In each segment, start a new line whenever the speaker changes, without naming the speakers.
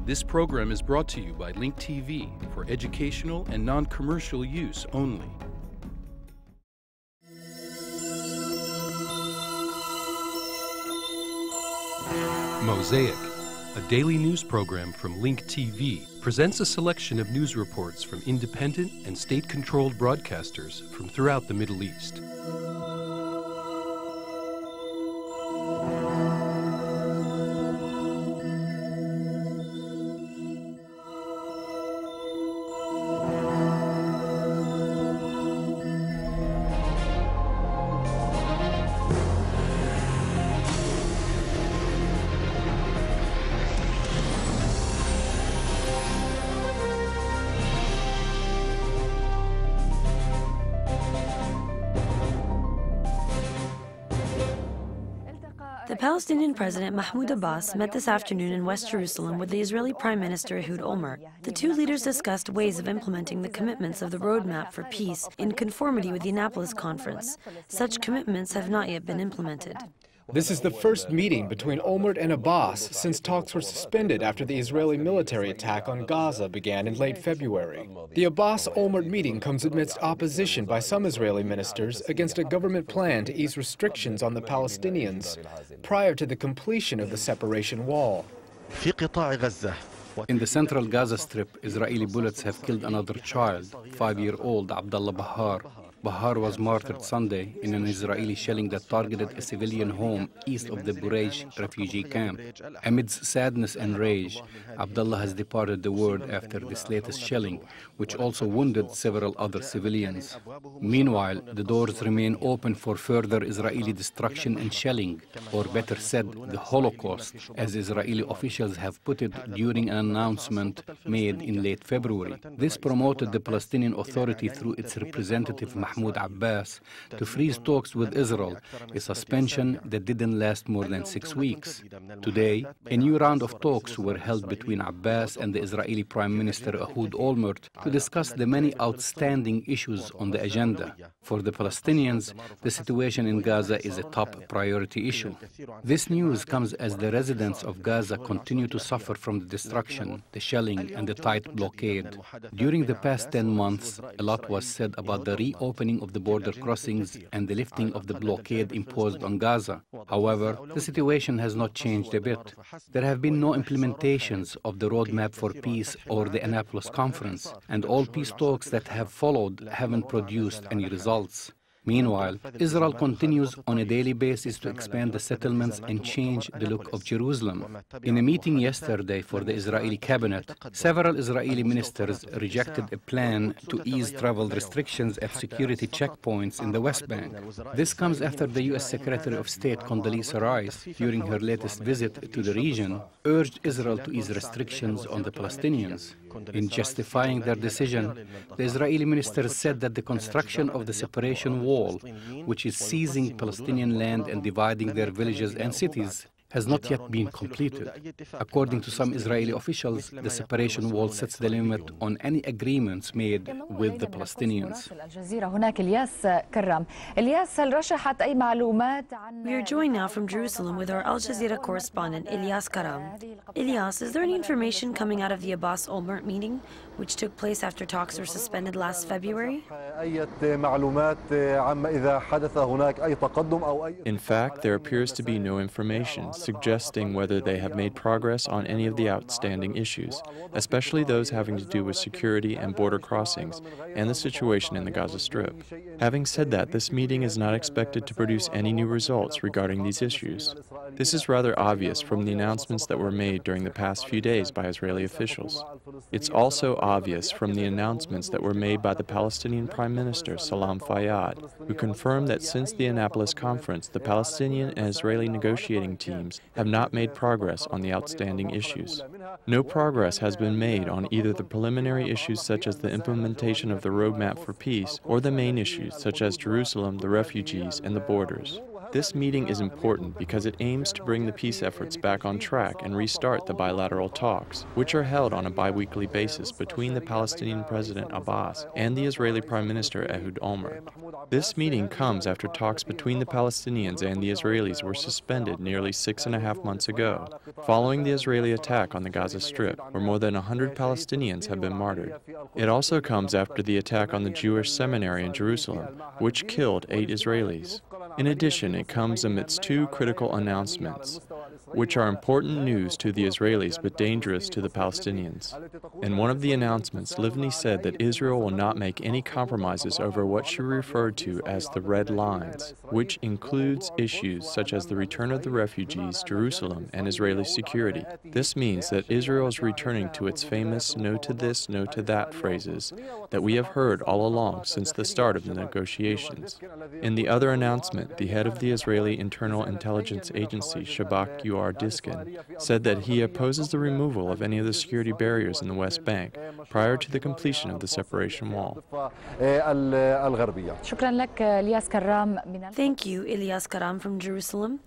This program is brought to you by Link TV for educational and non-commercial use only. Mosaic, a daily news program from Link TV, presents a selection of news reports from independent and state-controlled broadcasters from throughout the Middle East.
The Palestinian President Mahmoud Abbas met this afternoon in West Jerusalem with the Israeli Prime Minister Olmert. The two leaders discussed ways of implementing the commitments of the roadmap for peace in conformity with the Annapolis Conference. Such commitments have not yet been implemented.
This is the first meeting between Olmert and Abbas since talks were suspended after the Israeli military attack on Gaza began in late February. The Abbas-Olmert meeting comes amidst opposition by some Israeli ministers against a government plan to ease restrictions on the Palestinians prior to the completion of the separation wall.
In the central Gaza Strip, Israeli bullets have killed another child, 5-year-old Abdullah Bahar. Bahar was martyred Sunday in an Israeli shelling that targeted a civilian home east of the Bureij refugee camp. Amidst sadness and rage, Abdullah has departed the world after this latest shelling, which also wounded several other civilians. Meanwhile, the doors remain open for further Israeli destruction and shelling, or better said, the Holocaust, as Israeli officials have put it during an announcement made in late February. This promoted the Palestinian Authority through its representative Mahmoud Abbas to freeze talks with Israel, a suspension that didn't last more than 6 weeks. Today, a new round of talks were held between Abbas and the Israeli Prime Minister Olmert to discuss the many outstanding issues on the agenda. For the Palestinians, the situation in Gaza is a top priority issue. This news comes as the residents of Gaza continue to suffer from the destruction, the shelling, and the tight blockade. During the past 10 months, a lot was said about the reopening of the border crossings and the lifting of the blockade imposed on Gaza. However, the situation has not changed a bit. There have been no implementations of the roadmap for peace or the Annapolis Conference, and all peace talks that have followed haven't produced any results. Meanwhile, Israel continues on a daily basis to expand the settlements and change the look of Jerusalem. In a meeting yesterday for the Israeli cabinet, several Israeli ministers rejected a plan to ease travel restrictions at security checkpoints in the West Bank. This comes after the U.S. Secretary of State Condoleezza Rice, during her latest visit to the region, urged Israel to ease restrictions on the Palestinians. In justifying their decision, the Israeli ministers said that the construction of the separation wall, which is seizing Palestinian land and dividing their villages and cities, has not yet been completed. According to some Israeli officials, the separation wall sets the limit on any agreements made with the Palestinians.
We are joined now from Jerusalem with our Al Jazeera correspondent, Ilyas Karam. Ilyas, is there any information coming out of the Abbas-Olmert meeting, which took place after talks were suspended last February?
In fact, there appears to be no information suggesting whether they have made progress on any of the outstanding issues, especially those having to do with security and border crossings and the situation in the Gaza Strip. Having said that, this meeting is not expected to produce any new results regarding these issues. This is rather obvious from the announcements that were made during the past few days by Israeli officials. It's also obvious from the announcements that were made by the Palestinian Prime Minister Salam Fayyad, who confirmed that since the Annapolis Conference, the Palestinian and Israeli negotiating teams have not made progress on the outstanding issues. No progress has been made on either the preliminary issues such as the implementation of the roadmap for peace or the main issues such as Jerusalem, the refugees, and the borders. This meeting is important because it aims to bring the peace efforts back on track and restart the bilateral talks, which are held on a bi-weekly basis between the Palestinian President Abbas and the Israeli Prime Minister Ehud Olmert. This meeting comes after talks between the Palestinians and the Israelis were suspended nearly 6.5 months ago, following the Israeli attack on the Gaza Strip, where more than 100 Palestinians have been martyred. It also comes after the attack on the Jewish seminary in Jerusalem, which killed 8 Israelis. In addition, it comes amidst 2 critical announcements, which are important news to the Israelis but dangerous to the Palestinians. In one of the announcements, Livni said that Israel will not make any compromises over what she referred to as the red lines, which includes issues such as the return of the refugees, Jerusalem, and Israeli security. This means that Israel is returning to its famous no to this, no to that phrases that we have heard all along since the start of the negotiations. In the other announcement, the head of the Israeli Internal Intelligence Agency, Shabak Yoar Diskin, said that he opposes the removal of any of the security barriers in the West Bank prior to the completion of the separation wall.
Thank you, Ilyas Karam from Jerusalem.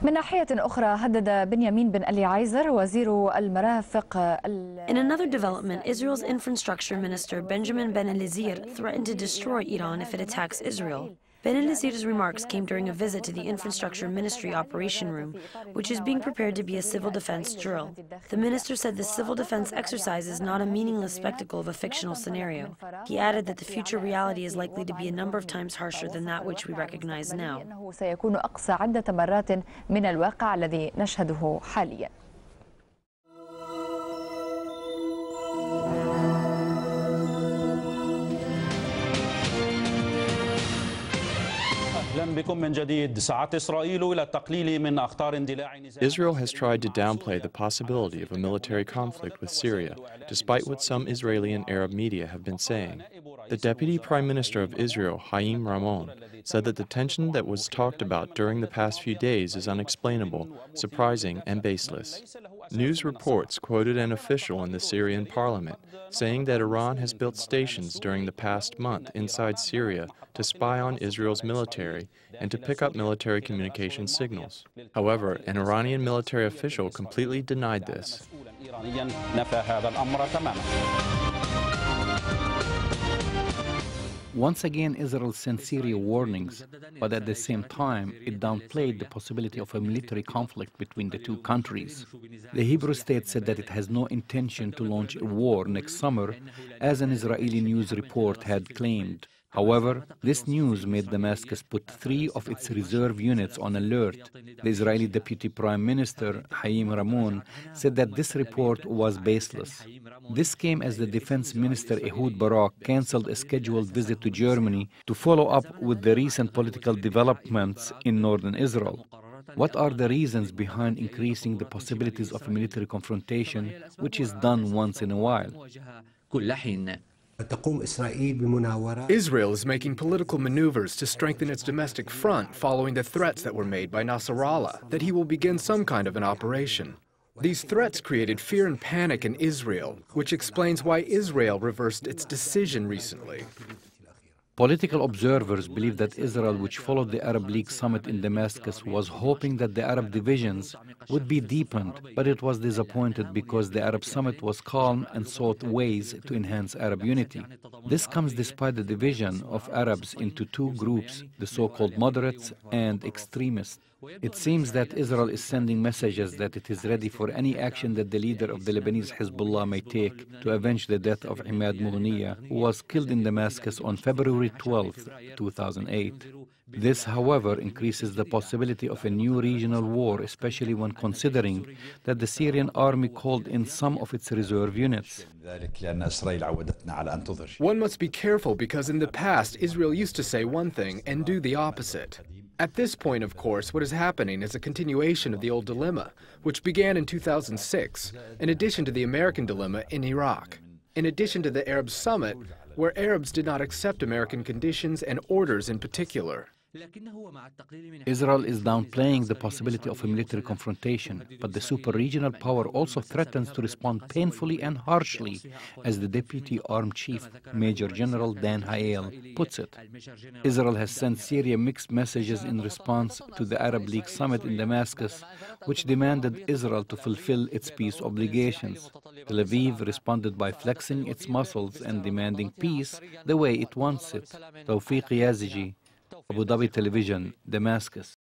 من ناحية أخرى هدد بنيامين بن ألي عايزر وزير المرافق.
In another development, Israel's infrastructure minister Benjamin Ben-Elazir threatened to destroy Iran if it attacks Israel. Ben-Elazir's remarks came during a visit to the Infrastructure Ministry Operation Room, which is being prepared to be a civil defense drill. The minister said the civil defense exercise is not a meaningless spectacle of a fictional scenario. He added that the future reality is likely to be a number of times harsher than that which we recognize now.
سيكون أقصى عدة مرات من الواقع الذي نشهده حاليا.
Israel has tried to downplay the possibility of a military conflict with Syria, despite what some Israeli and Arab media have been saying. The Deputy Prime Minister of Israel, Haim Ramon, said that the tension that was talked about during the past few days is unexplainable, surprising, and baseless. News reports quoted an official in the Syrian parliament saying that Iran has built stations during the past month inside Syria to spy on Israel's military and to pick up military communication signals. However, an Iranian military official completely denied this.
Once again, Israel sent Syria warnings, but at the same time, it downplayed the possibility of a military conflict between the two countries. The Hebrew state said that it has no intention to launch a war next summer, as an Israeli news report had claimed. However, this news made Damascus put 3 of its reserve units on alert. The Israeli Deputy Prime Minister, Haim Ramon, said that this report was baseless. This came as the Defense Minister Ehud Barak cancelled a scheduled visit to Germany to follow up with the recent political developments in northern Israel. What are the reasons behind increasing the possibilities of a military confrontation, which is done once in a while?
Israel is making political maneuvers to strengthen its domestic front following the threats that were made by Nassrallah that he will begin some kind of an operation. These threats created fear and panic in Israel, which explains why Israel reversed its decision recently.
Political observers believe that Israel, which followed the Arab League summit in Damascus, was hoping that the Arab divisions would be deepened, but it was disappointed because the Arab summit was calm and sought ways to enhance Arab unity. This comes despite the division of Arabs into 2 groups, the so-called moderates and extremists. It seems that Israel is sending messages that it is ready for any action that the leader of the Lebanese Hezbollah may take to avenge the death of Imad Mughniya, who was killed in Damascus on February 12, 2008. This, however, increases the possibility of a new regional war, especially when considering that the Syrian army called in some of its reserve units.
One must be careful because in the past, Israel used to say one thing and do the opposite. At this point, of course, what is happening is a continuation of the old dilemma, which began in 2006, in addition to the American dilemma in Iraq, in addition to the Arab summit, where Arabs did not accept American conditions and orders in particular.
Israel is downplaying the possibility of a military confrontation, but the super-regional power also threatens to respond painfully and harshly, as the Deputy Armed Chief, Major General Dan Hayel, puts it. Israel has sent Syria mixed messages in response to the Arab League summit in Damascus, which demanded Israel to fulfill its peace obligations. Tel Aviv responded by flexing its muscles and demanding peace the way it wants it. Tawfiq Yazigi, Abu Dhabi Television, Damascus.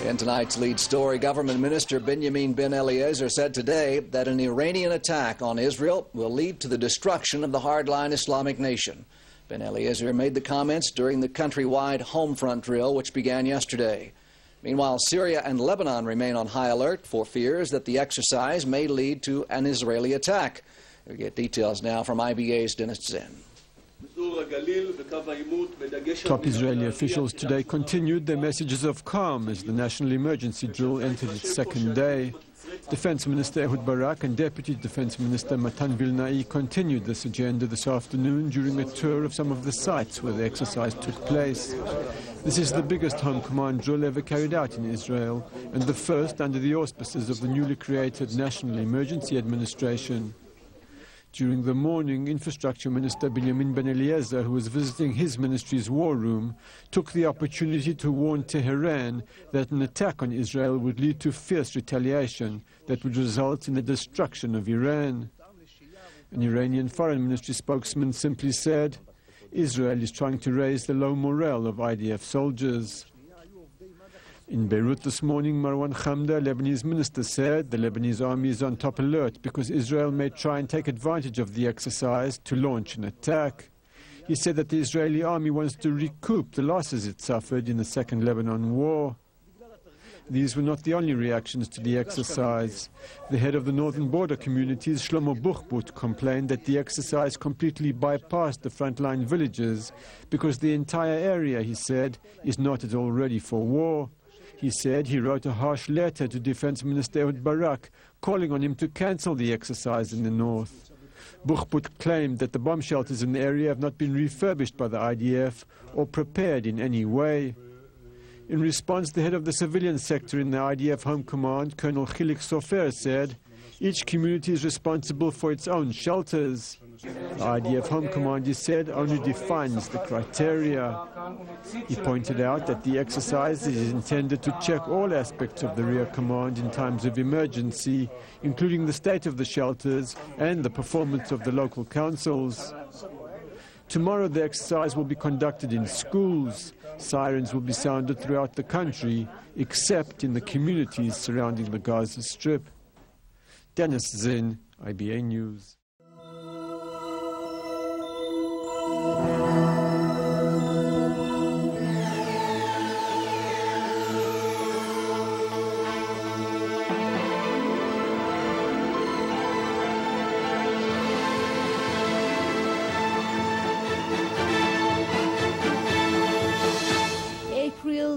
In tonight's lead story, Government Minister Benjamin Ben Eliezer said today that an Iranian attack on Israel will lead to the destruction of the hardline Islamic nation. Ben Eliezer made the comments during the countrywide Homefront drill, which began yesterday. Meanwhile, Syria and Lebanon remain on high alert for fears that the exercise may lead to an Israeli attack. We get details now from IBA's Dennis Zinn.
Top Israeli officials today continued their messages of calm as the national emergency drill entered its second day. Defense Minister Ehud Barak and Deputy Defense Minister Matan Vilnai continued this agenda this afternoon during a tour of some of the sites where the exercise took place. This is the biggest home command drill ever carried out in Israel and the first under the auspices of the newly created National Emergency Administration. During the morning, Infrastructure Minister Benjamin Ben Eliezer, who was visiting his ministry's war room, took the opportunity to warn Tehran that an attack on Israel would lead to fierce retaliation that would result in the destruction of Iran. An Iranian Foreign Ministry spokesman simply said, Israel is trying to raise the low morale of IDF soldiers. In Beirut this morning, Marwan Khamda, Lebanese minister, said the Lebanese army is on top alert because Israel may try and take advantage of the exercise to launch an attack. He said that the Israeli army wants to recoup the losses it suffered in the Second Lebanon War. These were not the only reactions to the exercise. The head of the northern border communities, Shlomo Buchbut, complained that the exercise completely bypassed the frontline villages because the entire area, he said, is not at all ready for war. He said he wrote a harsh letter to Defense Minister Ehud Barak, calling on him to cancel the exercise in the north. Buchbut claimed that the bomb shelters in the area have not been refurbished by the IDF or prepared in any way. In response, the head of the civilian sector in the IDF Home Command, Colonel Chilik Sofer, said, each community is responsible for its own shelters. The IDF Home Command, he said, only defines the criteria. He pointed out that the exercise is intended to check all aspects of the rear command in times of emergency, including the state of the shelters and the performance of the local councils. Tomorrow the exercise will be conducted in schools. Sirens will be sounded throughout the country, except in the communities surrounding the Gaza Strip. Dennis Zinn, IBA News.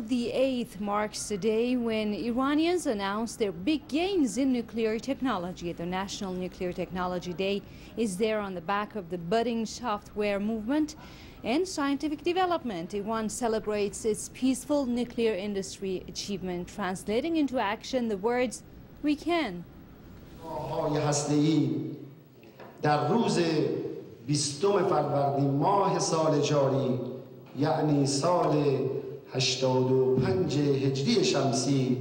The 8th marks the day when Iranians announced their big gains in nuclear technology. The National Nuclear Technology Day is there on the back of the budding software movement and scientific development. Iran celebrates its peaceful nuclear industry achievement, translating into action the words, "We can."
در روز 20 فروردین ماه سال جاری یعنی سال 85 هجری شمسی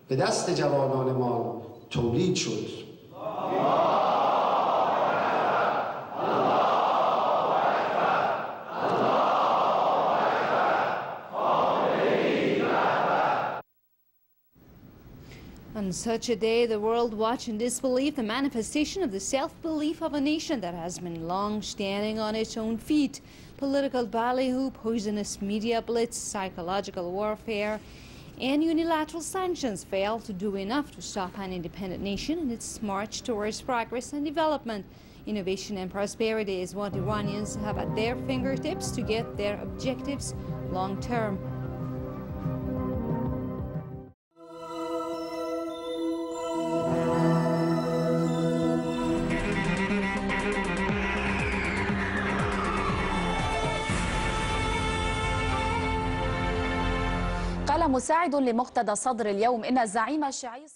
به دست جوانانمان تولید شد.
On such a day, the world watched in disbelief the manifestation of the self-belief of a nation that has been long standing on its own feet. Political ballyhoo, poisonous media blitz, psychological warfare, And unilateral sanctions fail to do enough to stop an independent nation in its march towards progress and development. Innovation and prosperity is what Iranians have at their fingertips to get their objectives long term.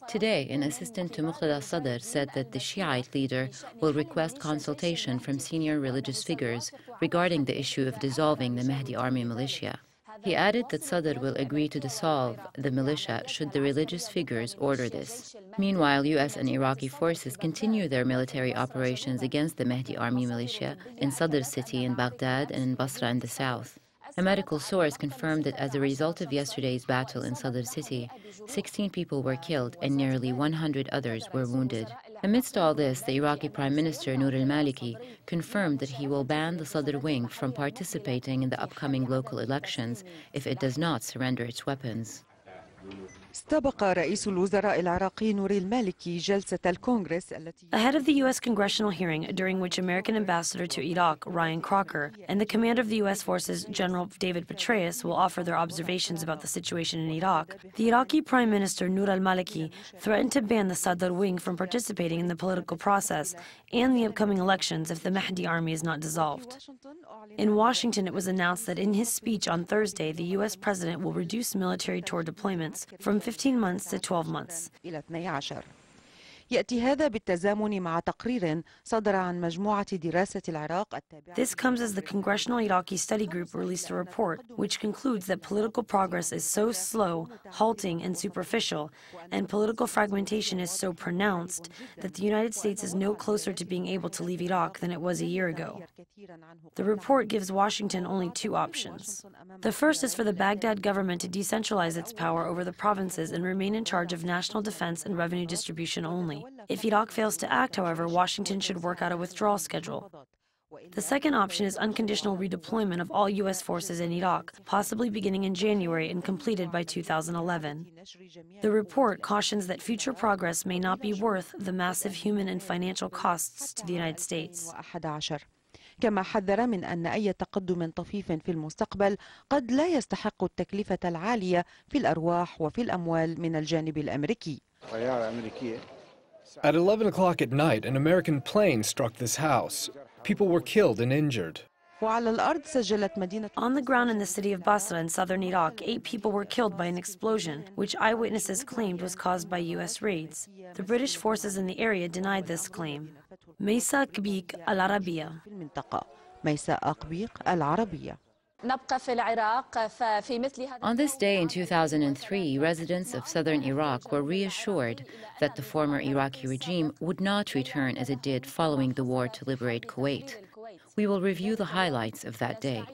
Today, an assistant to Muqtada Sadr said that the Shiite leader will request consultation from senior religious figures regarding the issue of dissolving the Mahdi army militia. He added that Sadr will agree to dissolve the militia should the religious figures order this. Meanwhile, U.S. and Iraqi forces continue their military operations against the Mahdi army militia in Sadr city in Baghdad and in Basra in the south. A medical source confirmed that as a result of yesterday's battle in Sadr city, 16 people were killed and nearly 100 others were wounded. Amidst all this, the Iraqi Prime Minister Noor al-Maliki confirmed that he will ban the Sadr wing from participating in the upcoming local elections if it does not surrender its weapons.
استبق رئيس الوزراء العراقي نور المالكي جلسة الكونغرس التي
Ahead of the U.S. congressional hearing during which American ambassador to Iraq, Ryan Crocker, and the commander of the U.S. forces, General David Petraeus, will offer their observations about the situation in Iraq, the Iraqi Prime Minister Noor al-Maliki threatened to ban the Sadr wing from participating in the political process and the upcoming elections if the Mahdi army is not dissolved. In Washington, it was announced that in his speech on Thursday, the U.S. president will reduce military tour deployments from 15 months to 12 months.
يأتي هذا بالتزامن مع تقرير صدر عن مجموعة دراسة العراق التابعة.
This comes as the Congressional Iraqi Study Group released a report which concludes that political progress is so slow, halting, and superficial, and political fragmentation is so pronounced that the United States is no closer to being able to leave Iraq than it was a year ago. The report gives Washington only two options. The first is for the Baghdad government to decentralize its power over the provinces and remain in charge of national defense and revenue distribution only. If Iraq fails to act, however, Washington should work out a withdrawal schedule. The second option is unconditional redeployment of all U.S. forces in Iraq, possibly beginning in January and completed by 2011. The report cautions that future progress may not be worth the massive human and financial costs to the United States.
كما حذر من أن أي تقدم طفيف في المستقبل قد لا يستحق التكلفة العالية في الأرواح وفي الأموال من الجانب الأمريكي.
At 11 o'clock at night, an American plane struck this house. People were killed and injured.
On the ground in the city of Basra in southern Iraq, 8 people were killed by an explosion, which eyewitnesses claimed was caused by U.S. raids. The British forces in the area denied this claim. Mosaic al-Arabiya.
On this day in 2003, residents of southern Iraq were reassured that the former Iraqi regime would not return as it did following the war to liberate Kuwait. We will review the highlights of that day.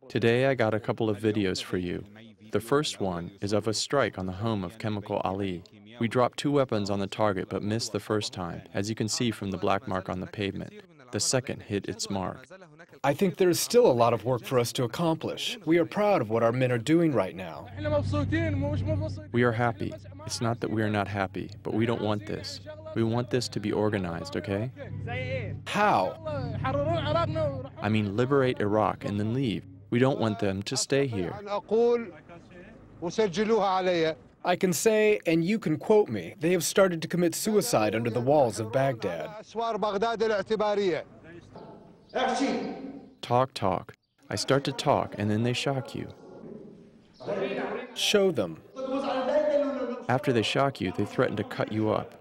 Today I got a couple of videos for you. The first one is of a strike on the home of Chemical Ali. We dropped 2 weapons on the target but missed the first time, as you can see from the black mark on the pavement. The second hit its mark.
I think there is still a lot of work for us to accomplish. We are proud of what our men are doing right now.
We are happy. It's not that we are not happy, but we don't want this. We want this to be organized, okay?
How?
I mean, liberate Iraq and then leave. We don't want them to stay here.
I can say, and you can quote me, they have started to commit suicide under the walls of Baghdad.
Talk. I start to talk, and then they shock you.
Show them.
After they shock you, they threaten to cut you up.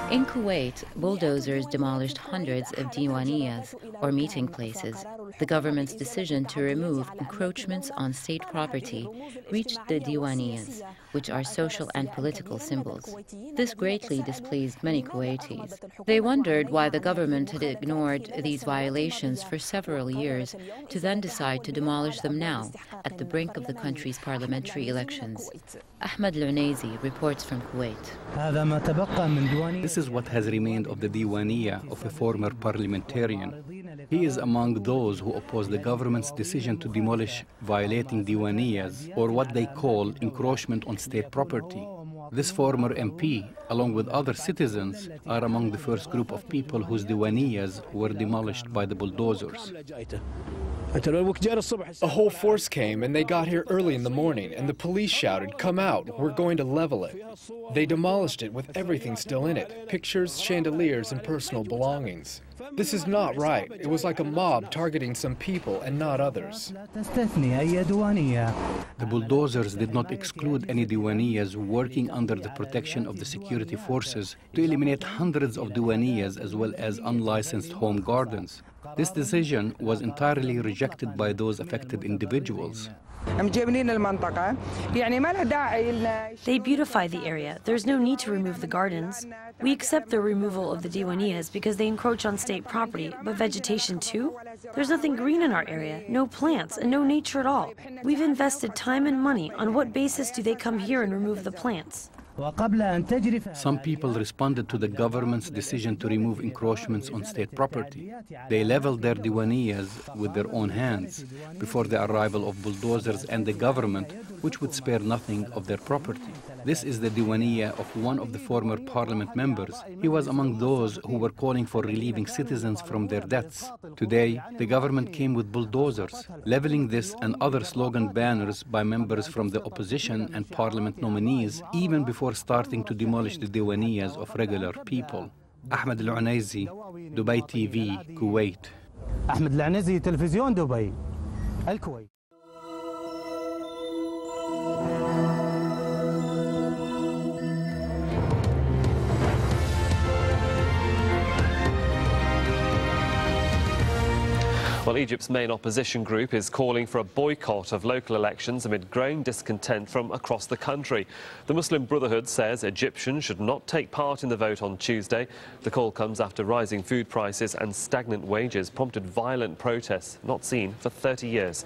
In Kuwait, bulldozers demolished hundreds of Diwaniyas, or meeting places. The government's decision to remove encroachments on state property reached the Diwaniyas, which are social and political symbols. This greatly displeased many Kuwaitis. They wondered why the government had ignored these violations for several years to then decide to demolish them now, at the brink of the country's parliamentary elections. Ahmed Al-Unaizi reports from Kuwait.
This is what has remained of the Diwaniya of a former parliamentarian. He is among those who oppose the government's decision to demolish violating Diwaniyas, or what they call encroachment on state property. This former MP, along with other citizens, are among the first group of people whose Diwaniyas were demolished by the bulldozers.
A whole force came and they got here early in the morning and the police shouted, "Come out, we're going to level it." They demolished it with everything still in it, pictures, chandeliers, and personal belongings. This is not right. It was like a mob targeting some people and not others.
The bulldozers did not exclude any Diwaniyas working under the protection of the security forces to eliminate hundreds of Diwaniyas as well as unlicensed home gardens. This decision was entirely rejected by those affected individuals.
They beautify the area. There's no need to remove the gardens. We accept the removal of the Diwaniyas because they encroach on state property, but vegetation too? There's nothing green in our area, no plants, and no nature at all. We've invested time and money. On what basis do they come here and remove the plants?
Some people responded to the government's decision to remove encroachments on state property. They leveled their Diwaniyas with their own hands before the arrival of bulldozers and the government, which would spare nothing of their property. This is the Diwaniya of one of the former parliament members. He was among those who were calling for relieving citizens from their debts. Today, the government came with bulldozers, leveling this and other slogan banners by members from the opposition and parliament nominees, even before starting to demolish the Diwaniyas of regular people. Ahmed Al-Unaizi, Dubai TV, Kuwait.
Ahmed Al-Unaizi, Television Dubai, Al-Kuwait.
Well, Egypt's main opposition group is calling for a boycott of local elections amid growing discontent from across the country. The Muslim Brotherhood says Egyptians should not take part in the vote on Tuesday. The call comes after rising food prices and stagnant wages prompted violent protests not seen for 30 years.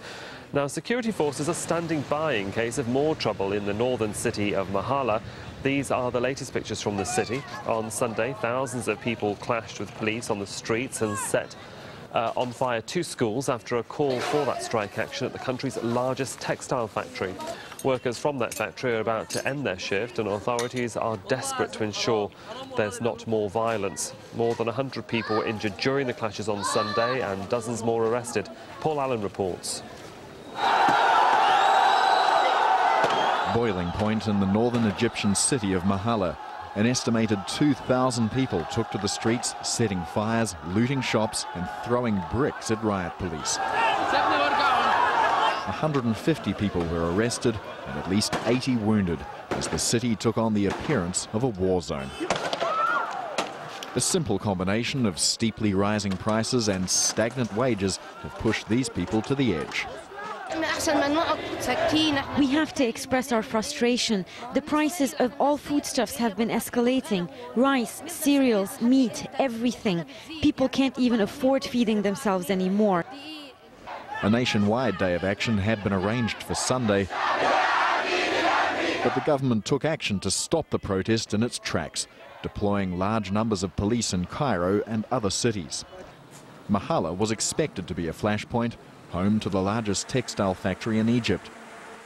Now, security forces are standing by in case of more trouble in the northern city of Mahalla. These are the latest pictures from the city. On Sunday, thousands of people clashed with police on the streets and set on fire 2 schools after a call for that strike action at the country's largest textile factory. Workers from that factory are about to end their shift and authorities are desperate to ensure there's not more violence. More than 100 people were injured during the clashes on Sunday and dozens more arrested. Paul Allen reports.
Boiling point in the northern Egyptian city of Mahalla. An estimated 2,000 people took to the streets, setting fires, looting shops and throwing bricks at riot police. 150 people were arrested and at least 80 wounded as the city took on the appearance of a war zone. A simple combination of steeply rising prices and stagnant wages have pushed these people to the edge.
We have to express our frustration. The prices of all foodstuffs have been escalating. Rice, cereals, meat, everything. People can't even afford feeding themselves anymore.
A nationwide day of action had been arranged for Sunday, but the government took action to stop the protest in its tracks, deploying large numbers of police in Cairo and other cities. Mahalla was expected to be a flashpoint, home to the largest textile factory in Egypt.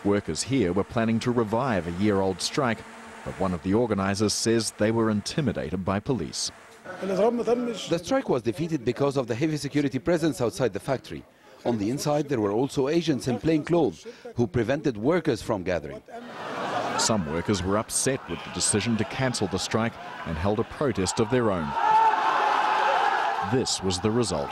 Workers here were planning to revive a year-old strike, but one of the organisers says they were intimidated by police.
The strike was defeated because of the heavy security presence outside the factory. On the inside, there were also agents in plain clothes who prevented workers from gathering.
Some workers were upset with the decision to cancel the strike and held a protest of their own. This was the result.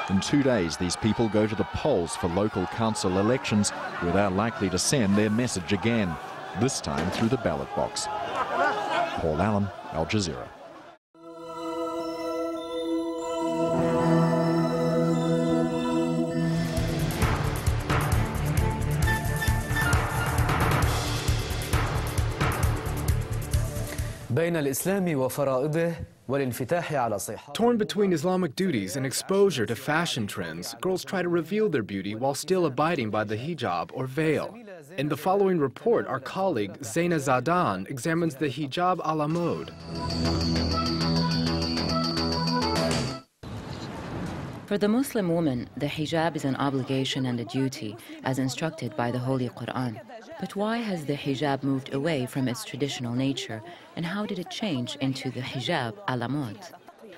In 2 days, these people go to the polls for local council elections, where they're likely to send their message again, this time through the ballot box. Paul Allen, Al Jazeera.
Torn between Islamic duties and exposure to fashion trends, girls try to reveal their beauty while still abiding by the hijab or veil. In the following report, our colleague Zaina Zadan examines the hijab a la mode.
For the Muslim woman, the hijab is an obligation and a duty, as instructed by the Holy Quran. But why has the hijab moved away from its traditional nature, and how did it change into the hijab a la mode?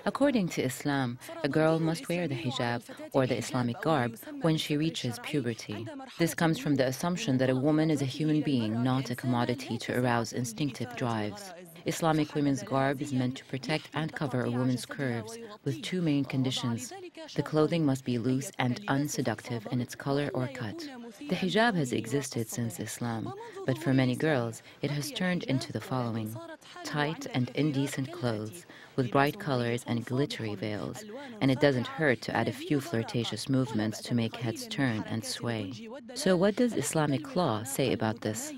According to Islam, a girl must wear the hijab, or the Islamic garb, when she reaches puberty. This comes from the assumption that a woman is a human being, not a commodity to arouse instinctive drives. Islamic women's garb is meant to protect and cover a woman's curves, with two main conditions. The clothing must be loose and unseductive in its color or cut. The hijab has existed since Islam, but for many girls, it has turned into the following: tight and indecent clothes, with bright colors and glittery veils, and it doesn't hurt to add a few flirtatious movements to make heads turn and sway. So what does Islamic law say about this?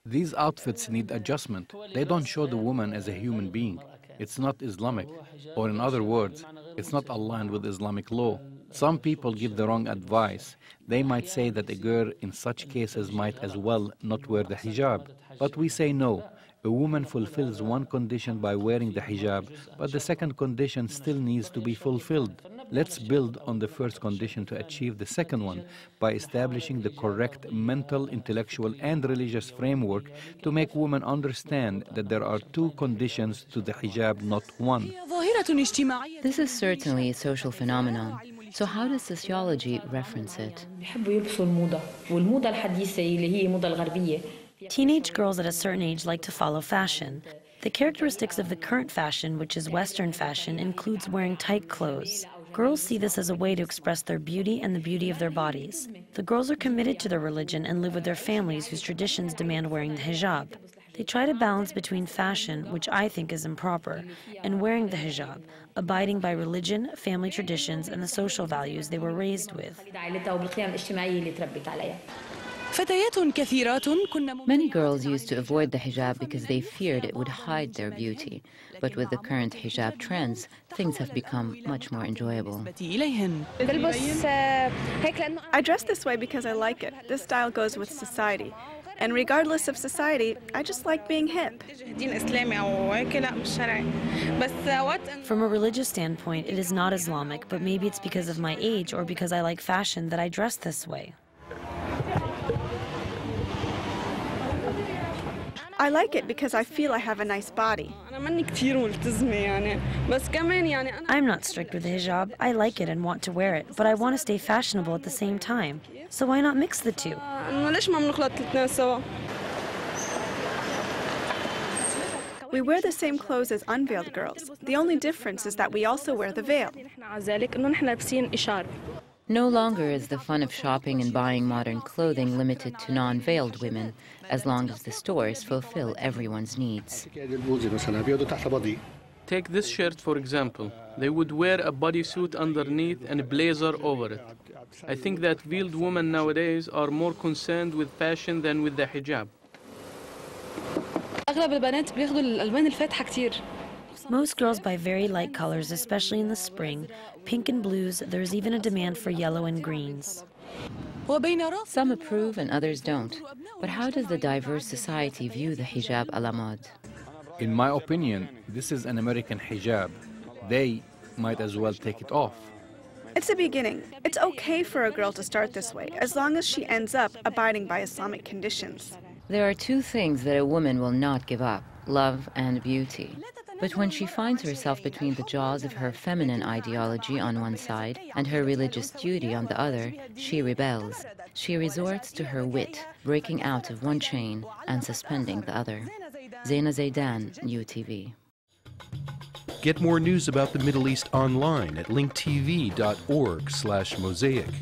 These outfits need adjustment. They don't show the woman as a human being. It's not Islamic. Or in other words, it's not aligned with Islamic law. Some people give the wrong advice. They might say that a girl in such cases might as well not wear the hijab. But we say no. A woman fulfills one condition by wearing the hijab, but the second condition still needs to be fulfilled. Let's build on the first condition to achieve the second one by establishing the correct mental, intellectual, and religious framework to make women understand that there are two conditions to the hijab, not one.
This is certainly a social phenomenon. So how does sociology reference it?
Teenage girls at a certain age like to follow fashion. The characteristics of the current fashion, which is Western fashion, includes wearing tight clothes. Girls see this as a way to express their beauty and the beauty of their bodies. The girls are committed to their religion and live with their families whose traditions demand wearing the hijab. They try to balance between fashion, which I think is improper, and wearing the hijab, abiding by religion, family traditions, and the social values they were raised with.
Many girls used to avoid the hijab because they feared it would hide their beauty. But with the current hijab trends, things have become much more enjoyable.
I dress this way because I like it. This style goes with society. And regardless of society, I just like being hip.
From a religious standpoint, it is not Islamic, but maybe it's because of my age or because I like fashion that I dress this way.
I like it because I feel I have a nice body.
I'm not strict with the hijab. I like it and want to wear it, but I want to stay fashionable at the same time. So why not mix the two?
We wear the same clothes as unveiled girls. The only difference is that we also wear the veil.
No longer is the fun of shopping and buying modern clothing limited to non-veiled women, as long as the stores fulfill everyone's needs.
Take this shirt, for example. They would wear a bodysuit underneath and a blazer over it. I think that veiled women nowadays are more concerned with fashion than with the hijab.
Most girls buy very light colors, especially in the spring. Pink and blues, there's even a demand for yellow and greens.
Some approve and others don't. But how does the diverse society view the hijab a la mode?
In my opinion, this is an American hijab. They might as well take it off.
It's a beginning. It's okay for a girl to start this way, as long as she ends up abiding by Islamic conditions.
There are two things that a woman will not give up: love and beauty. But when she finds herself between the jaws of her feminine ideology on one side and her religious duty on the other, she rebels. She resorts to her wit, breaking out of one chain and suspending the other. Zaina Zaidan, UTV.
Get more news about the Middle East online at linktv.org/Mosaic.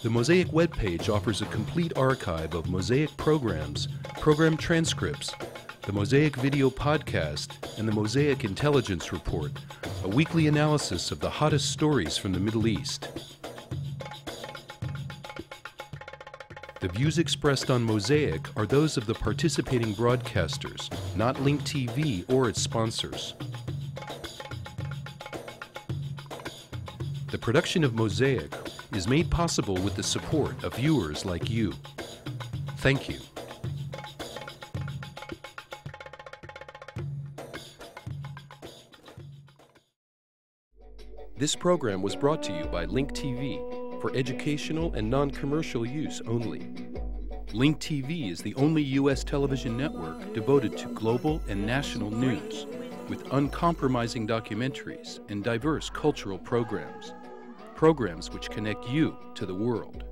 The Mosaic webpage offers a complete archive of Mosaic programs, program transcripts, the Mosaic video podcast, and the Mosaic Intelligence Report, a weekly analysis of the hottest stories from the Middle East. The views expressed on Mosaic are those of the participating broadcasters, not Link TV or its sponsors. The production of Mosaic is made possible with the support of viewers like you. Thank you. This program was brought to you by Link TV for educational and non-commercial use only. Link TV is the only U.S. television network devoted to global and national news, with uncompromising documentaries and diverse cultural programs. Programs which connect you to the world.